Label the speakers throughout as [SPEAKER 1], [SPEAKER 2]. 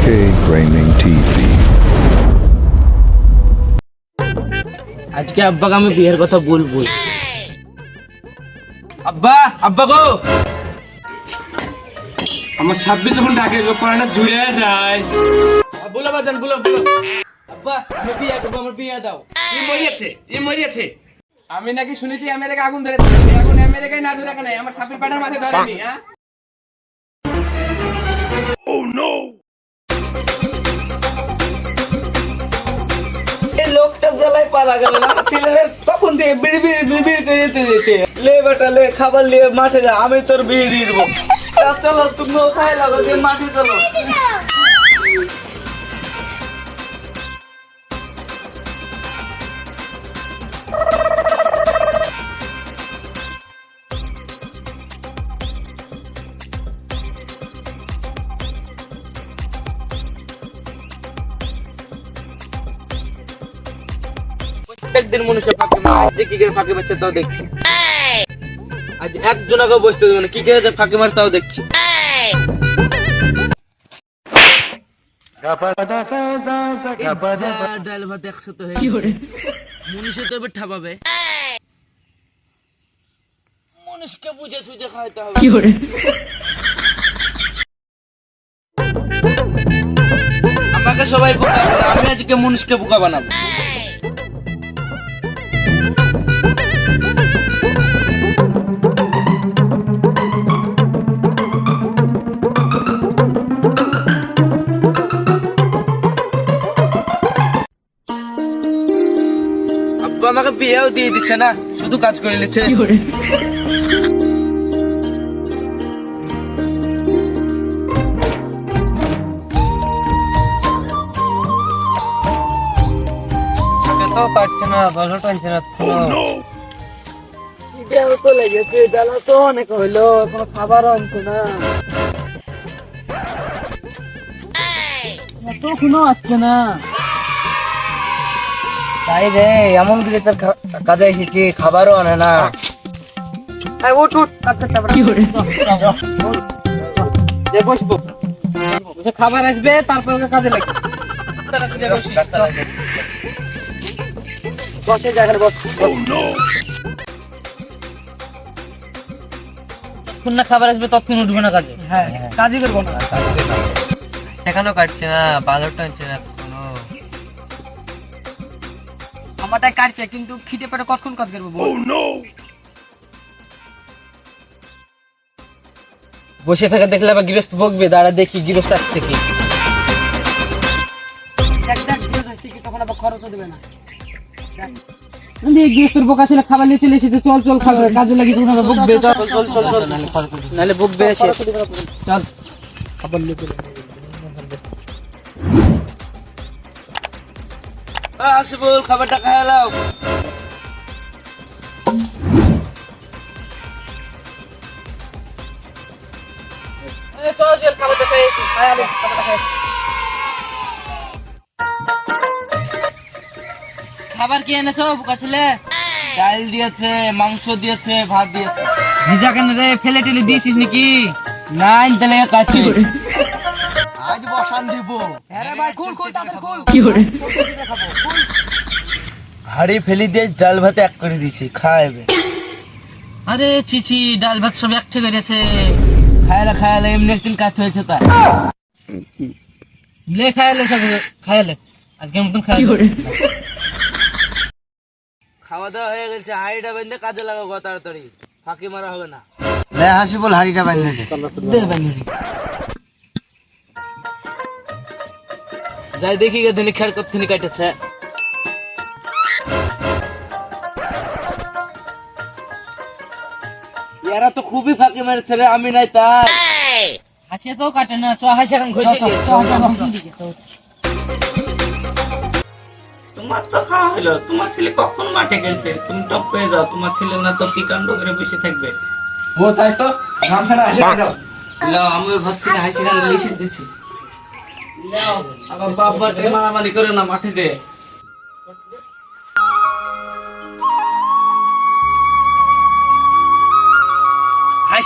[SPEAKER 1] Gaming TV.
[SPEAKER 2] আজকে আব্বাকে আমি বিয়ের কথা বলবো। আব্বা, আব্বা গো,
[SPEAKER 3] আমার 26 যখন ডাকে গো পড়াটা ঝুলে যায়।
[SPEAKER 2] বলো বাজান, বলো বলো। আব্বা, আমি বিয়ে করবো, আমার বিয়ে দাও।
[SPEAKER 3] এ মরিয়াছে আমি নাকি শুনেছি আমেরিকা আগুন ধরে এখন আমেরিকায় না ধরে কেন আমার সাপের পাটার মাথায় ধরেনি হ্যাঁ
[SPEAKER 2] এই লোকটা জ্বালায় পারা গেল না, ছেলেরা তখন দিয়ে বিড়ি বিড়ি বিড়ি বিড়ি করে তুলেছে। লে বেটা লে, খাবার নিয়ে মাঠে যা, আমি তোর বিয়ে দিয়ে দেবো। চলো তুমিও খাই লাগো, দিয়ে মাঠে চলো। প্রত্যেকদিন মনুষ্য ফাঁকি মারে, আজ কি করে ফাঁকি মারছে তাও দেখছি। আজ একজনকে বসতে দেবো না, কি করে যে ফাঁকি মার তাও দেখছি। ডাল ভাত 100 হয়ে মনুষ্য তো এবার ঠাপাবে। মনুষ্যকে বুঝে সুঝে খাইতে হবে। আমাকে সবাই বোকা বলে, আমি আজকে মনুষ্যকে বোকা বানাবো। আব্বা আমাকে বিয়েও দিয়ে দিচ্ছে না, শুধু কাজ করে নিচ্ছে। তো পারছে না, ভালো টানছে না। বিয়েও তো লেগেছে, বেলা তো অনেক হইলো, কোনো খাবারও আনছে না। এতক্ষণও আসছে না। তাই রে, এমন কিছু তোর কাজে এসেছি, খাবারও আনে না। উঠ উঠ, বসবো, খাবার আসবে তারপর কাজে লাগবে। বসে জায়গায় বস। যতক্ষণ না খাবার আসবে ততক্ষণ উঠবো না কাজে। হ্যাঁ, কাজই করবো না। সেখানেও কাটছে না, বালর টানছে না। আমারটাই কাটছে, কিন্তু খিদে পেটে কতক্ষণ কাজ করবো? বসে থাকে দেখলে আবার গৃহস্থ বকবে, দাঁড়া দেখি গৃহস্থ আসছে কি। তখন আবার খরচও দেবে না। গৃহস্থের বোকা ছিল, খাবার নিয়ে চলে এসেছে, চল চল খাবার কাজে লাগি, তখন আবার বকবে। চল চল চল চল, নাহলে বকবে এসে। চল খাবার নিয়ে চলে আসবো, খাবারটা খাওয়ালাম। খাবার কি এনেছো বুকা ছেলে? ডাল দিয়েছে, মাংস দিয়েছে, ভাত দিয়েছে। ভিজা কেন রে, ফেলে টেলে দিয়েছিস নাকি? নাই তাহলে কাছে আজ বসান দিব। আরে ভাই খুল খুল, তাড়াতাড়ি খুল। কি করে হাড়ি ফেলি দিয়ে ডাল ভাত এক করে দিয়েছি, খাইবে। আরে চিচি, ডাল ভাত সব এক থেকে গেছে। খায়ালে খায়ালে এমনি একদিন কাজ হয়েছে। তা লে খায়ালে, সব খায়ালে আজকে মতন খায়ালে। খাওয়া দাওয়া হয়ে গেছে, হাড়িটা বেঁধে কাজে লাগাবো তাড়াতাড়ি, ফাঁকি মারা হবে না। লে হাসি বল, হাড়িটা বেঁধে দে। যাই দেখি গে দিনে খেয়াল করতে কাটেছে। এরা তো খুবই ফাঁকি মারছে রে, আমি নাই তাই। হাসি তো কাটে না, চ হাসি এখন ঘষে গিয়ে।
[SPEAKER 4] তোমার তো খাওয়া হলো, তোমার ছেলে কখন মাঠে গেছে, তুমি টপ পেয়ে যাও। তোমার ছেলে না তো কি কাণ্ড করে বসে থাকবে।
[SPEAKER 3] ও তাই তো গামছাটা আসে দাও।
[SPEAKER 4] লাও, আমি ওই ঘর থেকে হাসি গান লিখে দিচ্ছি। লাও, আবার বাবা কে মারামারি করে না মাঠে দে।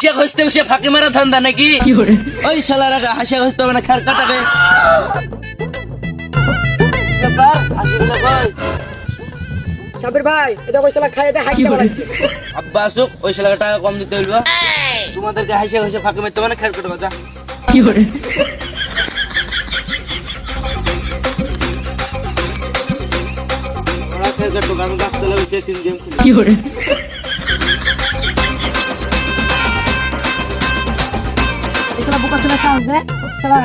[SPEAKER 2] হাসিয়া ঘষতে বসে ফাঁকি মারা ধান্দা নাকি? ওই শালারা হাসিয়া ঘষতে হবে না, খের কাটাবে।
[SPEAKER 1] সাবির ভাই এটা ওই শালা খাইয়ে দে হাইতে বাড়াইছে।
[SPEAKER 2] আব্বা আসুক, ওই শালাকে টাকা কম দিতে হইব। তোমাদেরকে হাসিয়া ঘষে ফাঁকি মারতে হবে না, খের কাটাবে। যা ওরা খের কাটুক, আমি গাছতলা বসে গেম খেলি।
[SPEAKER 1] এই শালা বোকা ছেলে সাহস দে, শালা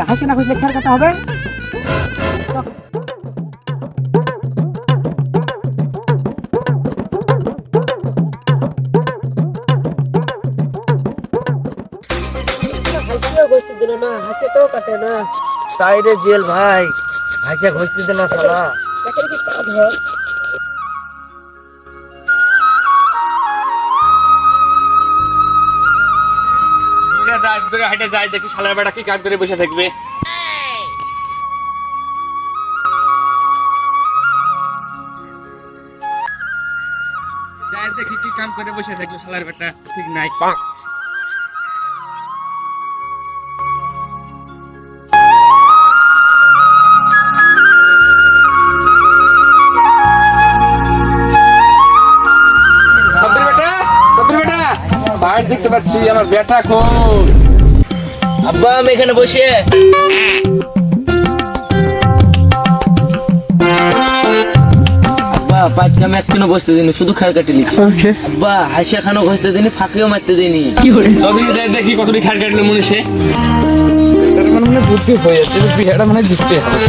[SPEAKER 1] হাসি না খুঁজলে খের কাটা হবে।
[SPEAKER 4] তাই রে জেল ভাই, হাসিয়া ঘষতে দে না শালা।
[SPEAKER 3] দূরে হাইটে যাই, দেখি শালার বেটা কি কাজ করে বসে থাকবে। যাই দেখি কি কাম করে বসে থাকলো শালার বেটা, ঠিক নাই। বাইরে দেখতে পাচ্ছি আমার বেটা কোন।
[SPEAKER 2] আব্বা আমি এখানে বসে। আব্বা পাঁচটা আমি একদিনও বসতে দিনি, শুধু খের কাটি লিখি। আব্বা হাসিয়া খানো ঘষতে দিনি, ফাঁকিও মারতে দিনি।
[SPEAKER 3] যদি যাই দেখি কতটি খাট কাটলো মনে সে মানে বুদ্ধি হয়ে যাচ্ছে, বিহাটা মানে দিতে হবে।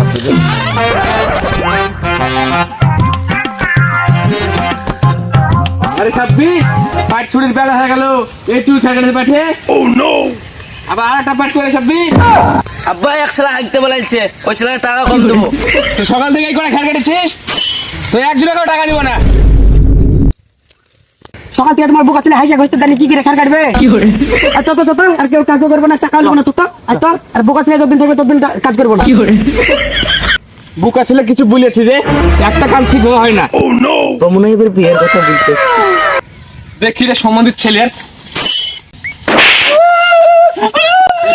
[SPEAKER 3] আরে সাব্বি, পাট ছুরির বেলা হয়ে গেল, এই তুই খাটাতে পাঠে। ও নো, আবার আরেকটা পাট করে সাব্বি।
[SPEAKER 2] আব্বা এক শালা হাঁকতে বলাইছে, ওই শালাকে টাকা কম দেবো।
[SPEAKER 3] তুই সকাল থেকে এই করে খাট কাটেছিস, তুই একজনের কেউ টাকা দিব না।
[SPEAKER 1] সকাল থেকে তোমার বোকা ছেলে হাসিয়া ঘষতে দেয়নি, কি করে খের কাটবে? আর তো আর কেউ কাজ করবো না, টাকা নেবো না তো। আর বোকা ছেলে যতদিন থাকবে ততদিন কাজ করবো না।
[SPEAKER 3] বুকা ছেলে কিছু বলেছি রে, একটা কাজ ঠিক হয় না। ও নো,
[SPEAKER 2] মনে হয় এবার বিয়ের কথা বলতে।
[SPEAKER 3] দেখি রে সম্বন্ধিত ছেলের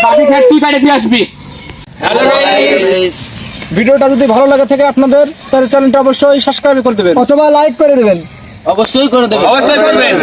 [SPEAKER 3] বাকি খাট তুই কাটে আসবি।
[SPEAKER 5] ভিডিওটা যদি ভালো লাগে থাকে আপনাদের, তাহলে চ্যানেলটা অবশ্যই সাবস্ক্রাইব করে দেবেন অথবা লাইক করে দেবেন।
[SPEAKER 2] অবশ্যই করে দেবে।
[SPEAKER 3] অবশ্যই করবেন।